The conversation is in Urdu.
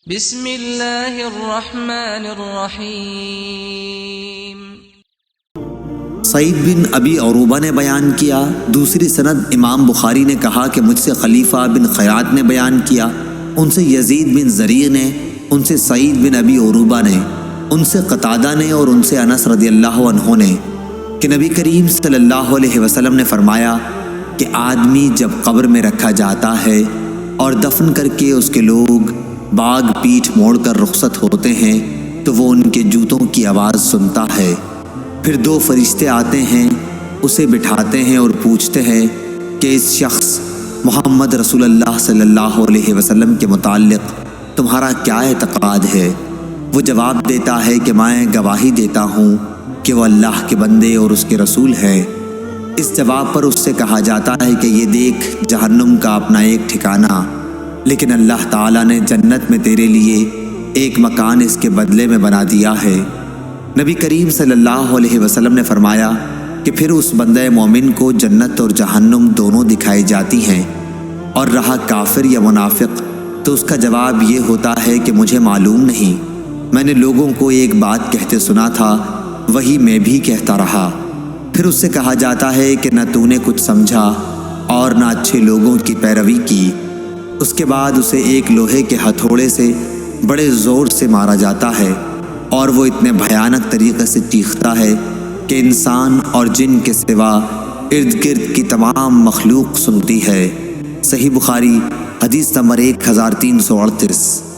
بسم اللہ الرحمن الرحیم۔ سعید بن ابی عروبہ نے بیان کیا، دوسری سند امام بخاری نے کہا کہ مجھ سے خلیفہ بن خیاط نے بیان کیا، ان سے یزید بن زریع نے، ان سے سعید بن ابی عروبہ نے، ان سے قتادہ نے اور ان سے انس رضی اللہ عنہ نے کہ نبی کریم صلی اللہ علیہ وسلم نے فرمایا کہ آدمی جب قبر میں رکھا جاتا ہے اور دفن کر کے اس کے لوگ باغ پیٹھ موڑ کر رخصت ہوتے ہیں تو وہ ان کے جوتوں کی آواز سنتا ہے۔ پھر دو فرشتے آتے ہیں، اسے بٹھاتے ہیں اور پوچھتے ہیں کہ اس شخص محمد رسول اللہ صلی اللہ علیہ وسلم کے متعلق تمہارا کیا اعتقاد ہے؟ وہ جواب دیتا ہے کہ میں گواہی دیتا ہوں کہ وہ اللہ کے بندے اور اس کے رسول ہیں۔ اس جواب پر اس سے کہا جاتا ہے کہ یہ دیکھ جہنم کا اپنا ایک ٹھکانہ، لیکن اللہ تعالیٰ نے جنت میں تیرے لیے ایک مکان اس کے بدلے میں بنا دیا ہے۔ نبی کریم صلی اللہ علیہ وسلم نے فرمایا کہ پھر اس بندہ مومن کو جنت اور جہنم دونوں دکھائی جاتی ہیں، اور رہا کافر یا منافق تو اس کا جواب یہ ہوتا ہے کہ مجھے معلوم نہیں، میں نے لوگوں کو ایک بات کہتے سنا تھا، وہی میں بھی کہتا رہا۔ پھر اس سے کہا جاتا ہے کہ نہ تو نے کچھ سمجھا اور نہ اچھے لوگوں کی پیروی کی۔ اس کے بعد اسے ایک لوہے کے ہتھوڑے سے بڑے زور سے مارا جاتا ہے، اور وہ اتنے بھیانک طریقے سے چیختا ہے کہ انسان اور جن کے سوا ارد گرد کی تمام مخلوق سنتی ہے۔ صحیح بخاری حدیث نمبر 1338۔